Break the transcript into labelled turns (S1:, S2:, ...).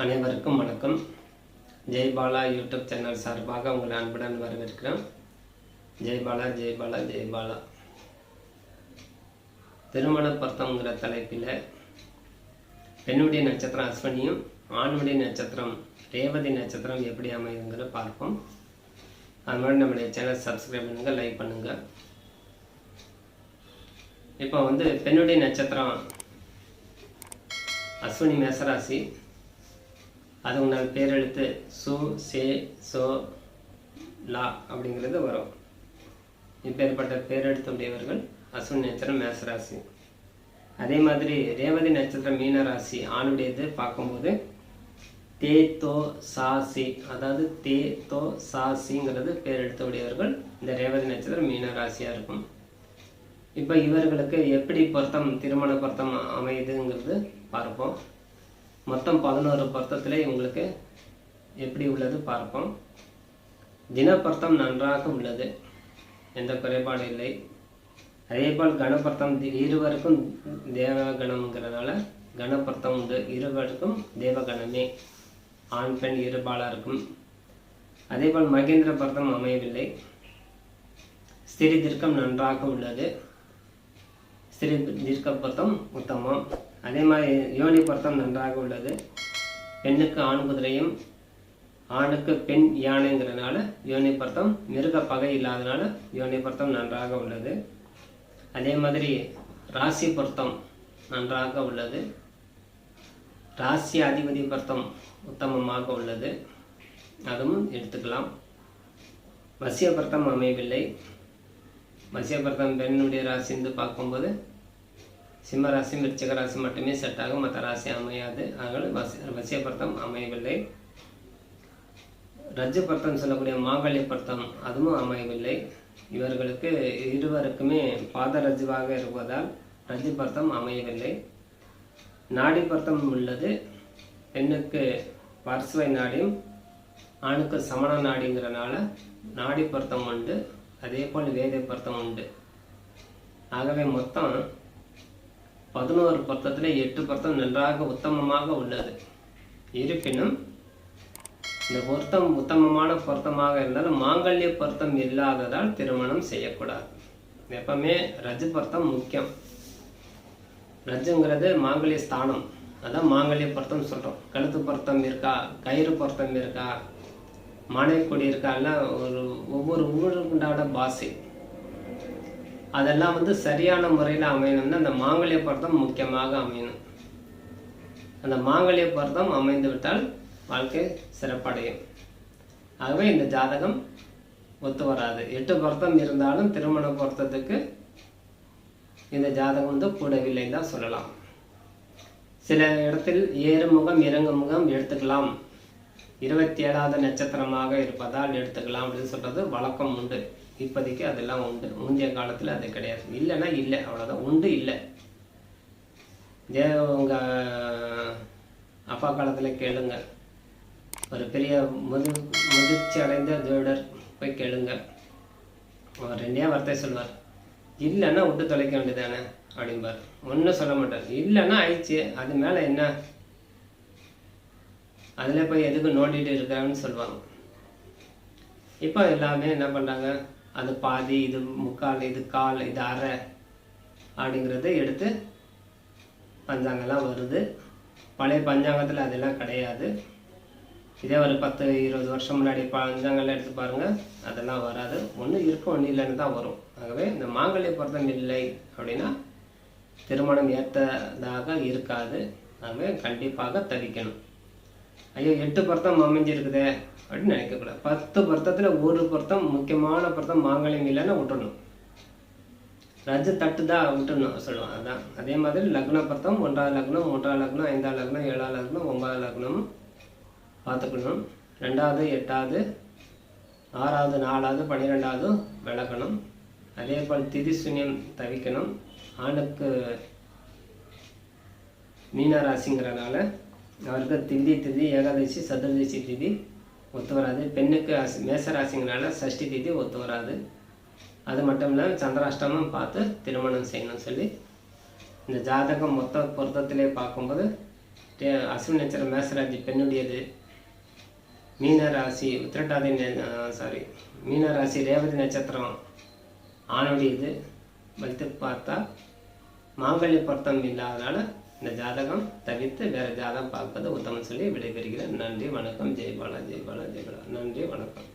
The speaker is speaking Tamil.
S1: அனைவருக்கும் வணக்கம். ஜெய் பாலா யூடியூப் சேனல் சார்பாக உங்களை அன்புடன் வரவேற்கிறேன். ஜெய் பாலா ஜெய் பாலா ஜெய் பாலா. திருமண பொருத்தம்ங்கிற தலைப்பில் பெண்ணுடைய நட்சத்திரம் அஸ்வினியும் ஆணுடைய நட்சத்திரம் ரேவதி நட்சத்திரம் எப்படி அமையுங்கிற பார்ப்போம். அது மாதிரி நம்முடைய சேனல் சப்ஸ்கிரைப் பண்ணுங்கள், லைக் பண்ணுங்கள். இப்போ பெண்ணுடைய நட்சத்திரம் அஸ்வினி மேசராசி. அது உங்கள் பேரெழுத்து சு சே சோ லா அப்படிங்கிறது வரும். இப்பேற்பட்ட பேரெழுத்துடையவர்கள் அஸ்வினி நட்சத்திரம் மேசராசி. அதே மாதிரி ரேவதி நட்சத்திரம் மீனராசி ஆணுடையது பார்க்கும்போது தே தோ சாசி, அதாவது தே தோ சாசிங்கிறது பேரெழுத்துடையவர்கள் இந்த ரேவதி நட்சத்திரம் மீனராசியாக இருக்கும். இப்போ இவர்களுக்கு எப்படி பொருத்தம் திருமண பொருத்தம் அமையுதுங்கிறது பார்ப்போம். மொத்தம் 11 பொருத்தத்தில் இவங்களுக்கு எப்படி உள்ளது பார்ப்போம். தினப்பொருத்தம் நன்றாக உள்ளது, எந்த குறைபாடு இல்லை. அதேபோல் கணப்பொருத்தம் இருவருக்கும் தேவகணம்ங்கிறதுனால கணப்பொருத்தம் உண்டு. இருவருக்கும் தேவகணமே, ஆண் பெண் இருபாலருக்கும். அதேபோல் மகேந்திர பொருத்தம் அமையவில்லை. ஸ்திரீ தீர்க்கம் நன்றாக உள்ளது, ஸ்திரீ தீர்க்க பொருத்தம் உத்தமம். அதே மாதிரி யோனி பொருத்தம் நன்றாக உள்ளது. பெண்ணுக்கு ஆண் குதிரையும் ஆணுக்கு பெண் யானைங்கிறதுனால யோனி பொருத்தம், மிருக பகை இல்லாதனால யோனி பொருத்தம் நன்றாக உள்ளது. அதே மாதிரி ராசி பொருத்தம் நன்றாக உள்ளது. ராசி அதிபதி பொருத்தம் உத்தமமாக உள்ளது, அதுவும் எடுத்துக்கலாம். வசிய பொருத்தம் அமையவில்லை. வசிய பொருத்தம் பெண்ணுடைய ராசிந்து பார்க்கும்போது சிம்ம ராசி விருச்சிக ராசி மட்டுமே செட் ஆகும், மற்ற ராசி அமையாது. அதனால் வசிய பொருத்தம் அமையவில்லை. ரஜ்ஜு பொருத்தம் சொல்லக்கூடிய மாங்கல்ய பொருத்தம் அதுவும் அமையவில்லை. இவர்களுக்கு இருவருக்குமே பாத ரஜ்ஜுவாக இருப்பதால் ரஜ்ஜு பொருத்தம் அமையவில்லை. நாடி பொருத்தம் உள்ளது. பெண்ணுக்கு பார்சுவை நாடியும் ஆணுக்கு சமண நாடிங்கிறனால நாடி பொருத்தம் உண்டு. அதே போல் வேத பொருத்தம் உண்டு. ஆகவே மொத்தம் 11 பொருத்தத்தில் 8 பொருத்தம் நன்றாக உத்தமமாக உள்ளது. இருப்பினும் இந்த பொருத்தம் உத்தமமான பொருத்தமாக இருந்தாலும் மாங்கல்ய பொருத்தம் இல்லாததால் திருமணம் செய்யக்கூடாது. எப்பவுமே ரஜ்ஜு பொருத்தம் முக்கியம். ரஜ்ஜுங்கிறது மாங்கல்ய ஸ்தானம், அதான் மாங்கல்ய பொருத்தம் சொல்கிறோம். கழுத்து பொருத்தம் இருக்கா, கயிறு பொருத்தம் இருக்கா, மானைக்குடி இருக்கா, எல்லாம் ஒவ்வொரு ஊருக்கு உண்டான பாசை, அதெல்லாம் சரியான முறையில் அமையணும்னா அந்த மாங்கல்ய பொருத்தம் முக்கியமாக அமையணும். அந்த மாங்கல்ய பொருத்தம் அமைந்து விட்டால் வாழ்க்கை சிறப்படையும். ஆகவே இந்த ஜாதகம் ஒத்து வராது. 8 பொருத்தம் இருந்தாலும் திருமண பொருத்தத்துக்கு இந்த ஜாதகம் கூடவில்லை தான் சொல்லலாம். சில இடத்தில் ஏறுமுகம் இறங்குமுகம் எடுத்துக்கலாம், 27வது நட்சத்திரமாக இருப்பதால் எடுத்துக்கலாம் அப்படின்னு சொல்றது வழக்கம் உண்டு. இப்போதைக்கு அதெல்லாம் உண்டு, முந்தைய காலத்தில் அது கிடையாது. இல்லைன்னா இல்லை, அவ்வளோதான். உண்டு இல்லை. உங்கள் அப்பா காலத்தில் கேளுங்க, ஒரு பெரிய முதிர்ச்சி அடைந்த ஜோடர் போய் கேளுங்க, அவர் 2 வார்த்தை சொல்வார். இல்லைன்னா விட்டு தொலைக்க வேண்டியதானே அப்படின்பார். ஒன்றும் சொல்ல மாட்டார். இல்லைன்னா ஆயிடுச்சு, அது மேலே என்ன, அதில் போய் எதுக்கு நோண்டிட்டு இருக்காங்கன்னு சொல்லுவாங்க. இப்போ எல்லாமே என்ன பண்ணுறாங்க, அது பாதி, இது முக்கால், இது கால், இது அரை அப்படிங்கிறத எடுத்து பஞ்சாங்கெல்லாம் வருது. பழைய பஞ்சாங்கத்தில் அதெல்லாம் கிடையாது. இதே ஒரு 10-20 வருஷம் முன்னாடி பஞ்சாங்கெல்லாம் எடுத்து பாருங்கள், அதெல்லாம் வராது. ஒன்று இருக்கும், ஒன்று இல்லைன்னு தான் வரும். ஆகவே இந்த மாங்கல்ய பொருத்தம் இல்லை அப்படின்னா திருமணம் ஏற்றதாக இருக்காது. ஆகவே கண்டிப்பாக தவிக்கணும். ஐயோ 8 பொருத்தம் அமைஞ்சிருக்குதே அப்படின்னு நினைக்கக்கூடாது. 10 பொருத்தத்தில் ஒரு பொருத்தம் முக்கியமான பொருத்தம் மாங்கல்யம் இல்லைன்னா விட்டுடணும். ரஜ்ஜு தட்டு தான் விட்டுடணும் சொல்லுவாங்க. அதுதான். அதே மாதிரி லக்ன பொருத்தம் 1ஆம் லக்னம், 3ஆம் லக்னம், 5ஆம் லக்னம், 7ஆம் லக்னம், 9ஆம் லக்னம் பார்த்துக்கணும். 2வது 8வது 6வது 4வது 12வது விளக்கணும். அதே போல் திதி சூன்யம் தவிக்கணும். ஆணுக்கு மீனராசிங்கிறனால அவருக்கு திதி ஏகாதசி சதுர்தசி திதி ஒத்து வராது. பெண்ணுக்கு மேசராசிங்கனால சஷ்டி திதி ஒத்து வராது. அது மட்டும் இல்லாமல் சந்திராஷ்டமம் பார்த்து திருமணம் செய்யணும்னு சொல்லி இந்த ஜாதகம் மொத்த பொருத்தத்திலே பார்க்கும்போது அஸ்வினி நட்சத்திரம் மேசராசி பெண்ணுடையது, மீனராசி உத்திரட்டாதி மீனராசி ரேவதி நட்சத்திரம் ஆணுடையது. வைத்து பார்த்தா மாங்கல்ய பொருத்தம் இல்லாதனால இந்த ஜாதகம் தவிர்த்து வேறு ஜாதகம் பார்ப்பது உத்தமம் சொல்லி விடைபெறுகிறேன். நன்றி, வணக்கம். ஜெய் பாலா, ஜெய் பாலா, ஜெய் பாலா. நன்றி, வணக்கம்.